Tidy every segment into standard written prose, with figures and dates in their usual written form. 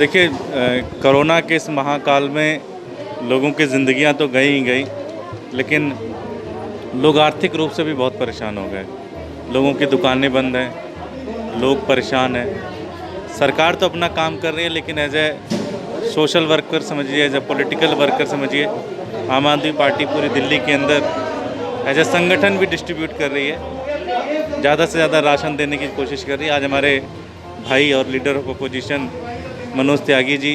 देखिए कोरोना के इस महाकाल में लोगों की ज़िंदगियां तो गई ही गई, लेकिन लोग आर्थिक रूप से भी बहुत परेशान हो गए। लोगों की दुकानें बंद हैं, लोग परेशान हैं। सरकार तो अपना काम कर रही है, लेकिन एज ए सोशल वर्कर समझिए, एज ए पॉलिटिकल वर्कर समझिए, आम आदमी पार्टी पूरी दिल्ली के अंदर एज ए संगठन भी डिस्ट्रीब्यूट कर रही है, ज़्यादा से ज़्यादा राशन देने की कोशिश कर रही है। आज हमारे भाई और leader of opposition Manoj Tyagi ji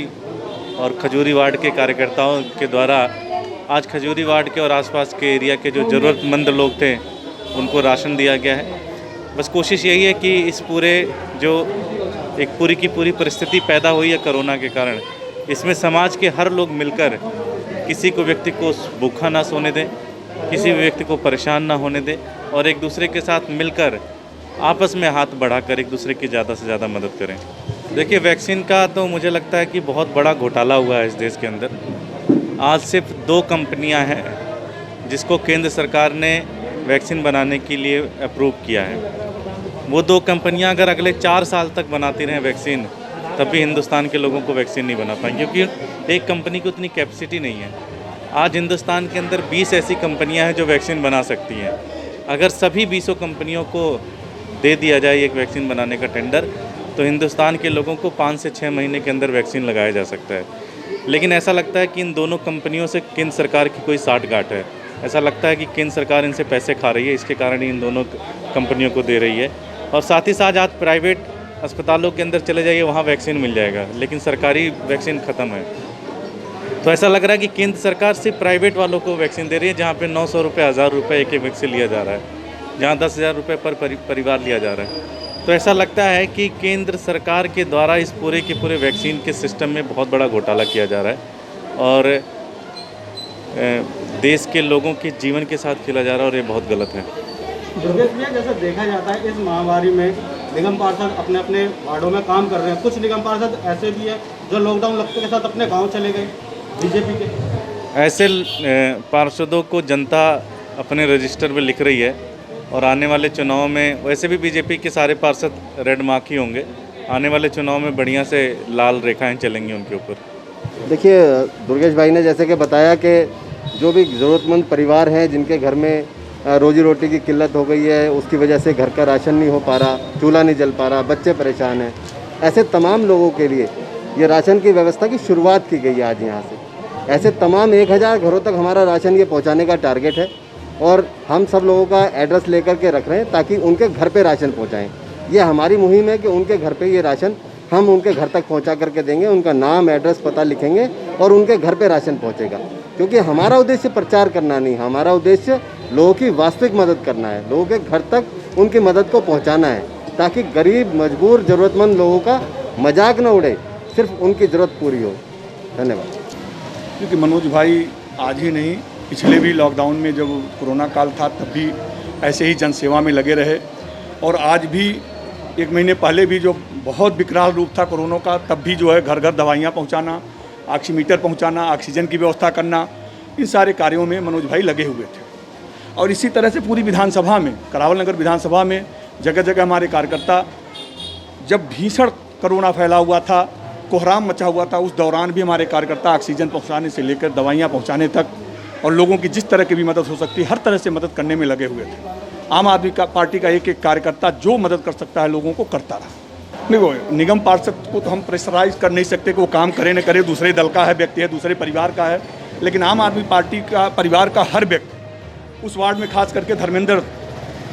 और खजूरी वार्ड के कार्यकर्ताओं के द्वारा आज खजूरी वार्ड के और आसपास के एरिया के जो ज़रूरतमंद लोग थे उनको राशन दिया गया है। बस कोशिश यही है कि इस पूरे जो एक पूरी की पूरी परिस्थिति पैदा हुई है कोरोना के कारण, इसमें समाज के हर लोग मिलकर किसी को व्यक्ति को भूखा ना सोने दें, किसी भी व्यक्ति को परेशान ना होने दें और एक दूसरे के साथ मिलकर आपस में हाथ बढ़ाकर एक दूसरे की ज़्यादा से ज़्यादा मदद करें। देखिए वैक्सीन का तो मुझे लगता है कि बहुत बड़ा घोटाला हुआ है इस देश के अंदर। आज सिर्फ 2 कंपनियां हैं जिसको केंद्र सरकार ने वैक्सीन बनाने के लिए अप्रूव किया है। वो 2 कंपनियां अगर अगले 4 साल तक बनाती रहें वैक्सीन, तब भी हिंदुस्तान के लोगों को वैक्सीन नहीं बना पाएंगे, क्योंकि एक कंपनी की उतनी कैपेसिटी नहीं है। आज हिंदुस्तान के अंदर 20 ऐसी कंपनियां हैं जो वैक्सीन बना सकती हैं। अगर सभी 20 कंपनियों को दे दिया जाए एक वैक्सीन बनाने का टेंडर, तो हिंदुस्तान के लोगों को 5 से 6 महीने के अंदर वैक्सीन लगाया जा सकता है। लेकिन ऐसा लगता है कि इन दोनों कंपनियों से केंद्र सरकार की कोई साठगांठ है। ऐसा लगता है कि केंद्र सरकार इनसे पैसे खा रही है, इसके कारण ही इन दोनों कंपनियों को दे रही है। और साथ ही साथ आज प्राइवेट अस्पतालों के अंदर चले जाइए, वहाँ वैक्सीन मिल जाएगा, लेकिन सरकारी वैक्सीन ख़त्म है। तो ऐसा लग रहा है कि केंद्र सरकार सिर्फ प्राइवेट वालों को वैक्सीन दे रही है, जहाँ पे 900 रुपये 1000 रुपये एक वैक्सीन लिया जा रहा है, जहाँ 10,000 रुपये पर परिवार लिया जा रहा है। तो ऐसा लगता है कि केंद्र सरकार के द्वारा इस पूरे के पूरे वैक्सीन के सिस्टम में बहुत बड़ा घोटाला किया जा रहा है और देश के लोगों के जीवन के साथ खेला जा रहा है, और ये बहुत गलत है। दुर्गेश भैया, जैसा देखा जाता है इस महामारी में निगम पार्षद अपने अपने वार्डों में काम कर रहे हैं। कुछ निगम पार्षद ऐसे भी हैं जो लॉकडाउन लगते के साथ अपने गाँव चले गए बीजेपी के। ऐसे पार्षदों को जनता अपने रजिस्टर में लिख रही है और आने वाले चुनाव में वैसे भी बीजेपी के सारे पार्षद रेड मार्क ही होंगे। आने वाले चुनाव में बढ़िया से लाल रेखाएं चलेंगी उनके ऊपर। देखिए दुर्गेश भाई ने जैसे कि बताया कि जो भी ज़रूरतमंद परिवार हैं जिनके घर में रोजी रोटी की किल्लत हो गई है, उसकी वजह से घर का राशन नहीं हो पा रहा, चूल्हा नहीं जल पा रहा, बच्चे परेशान हैं, ऐसे तमाम लोगों के लिए ये राशन की व्यवस्था की शुरुआत की गई है आज यहाँ से। ऐसे तमाम 1000 घरों तक हमारा राशन ये पहुँचाने का टारगेट है और हम सब लोगों का एड्रेस लेकर के रख रहे हैं ताकि उनके घर पे राशन पहुंचाएं। ये हमारी मुहिम है कि उनके घर पे ये राशन हम उनके घर तक पहुंचा करके देंगे, उनका नाम एड्रेस पता लिखेंगे और उनके घर पे राशन पहुंचेगा। क्योंकि हमारा उद्देश्य प्रचार करना नहीं, हमारा उद्देश्य लोगों की वास्तविक मदद करना है, लोगों के घर तक उनकी मदद को पहुँचाना है, ताकि गरीब मजबूर ज़रूरतमंद लोगों का मजाक न उड़े, सिर्फ उनकी ज़रूरत पूरी हो। धन्यवाद। क्योंकि मनोज भाई आज ही नहीं, पिछले भी लॉकडाउन में जब कोरोना काल था तब भी ऐसे ही जनसेवा में लगे रहे और आज भी 1 महीने पहले भी जो बहुत विकराल रूप था कोरोना का, तब भी जो है घर घर दवाइयाँ पहुँचाना, ऑक्सीमीटर पहुँचाना, ऑक्सीजन की व्यवस्था करना, इन सारे कार्यों में मनोज भाई लगे हुए थे। और इसी तरह से पूरी विधानसभा में, करावल नगर विधानसभा में जगह जगह हमारे कार्यकर्ता, जब भीषण कोरोना फैला हुआ था, कोहराम मचा हुआ था, उस दौरान भी हमारे कार्यकर्ता ऑक्सीजन पहुँचाने से लेकर दवाइयाँ पहुँचाने तक और लोगों की जिस तरह की भी मदद हो सकती है हर तरह से मदद करने में लगे हुए थे। आम आदमी पार्टी का एक एक कार्यकर्ता जो मदद कर सकता है लोगों को करता रहा। देखो निगम पार्षद को तो हम प्रेशराइज कर नहीं सकते कि वो काम करे न करे, दूसरे दल का है, व्यक्ति है, दूसरे परिवार का है, लेकिन आम आदमी पार्टी का परिवार का हर व्यक्ति, उस वार्ड में खास करके धर्मेंद्र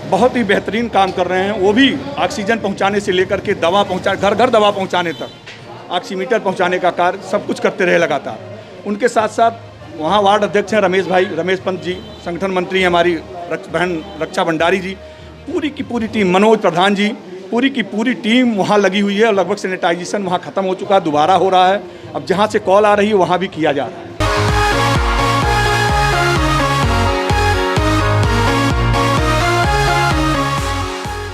बहुत ही बेहतरीन काम कर रहे हैं। वो भी ऑक्सीजन पहुँचाने से लेकर के दवा पहुँचा, घर घर दवा पहुँचाने तक, ऑक्सीमीटर पहुँचाने का कार्य सब कुछ करते रहे लगातार। उनके साथ साथ वहाँ वार्ड अध्यक्ष हैं रमेश पंत जी, संगठन मंत्री हैं हमारी बहन रक्षा भंडारी जी, पूरी की पूरी टीम, मनोज प्रधान जी, पूरी की पूरी टीम वहाँ लगी हुई है और लगभग सैनिटाइजेशन वहाँ ख़त्म हो चुका है, दोबारा हो रहा है। अब जहाँ से कॉल आ रही है वहाँ भी किया जा रहा है।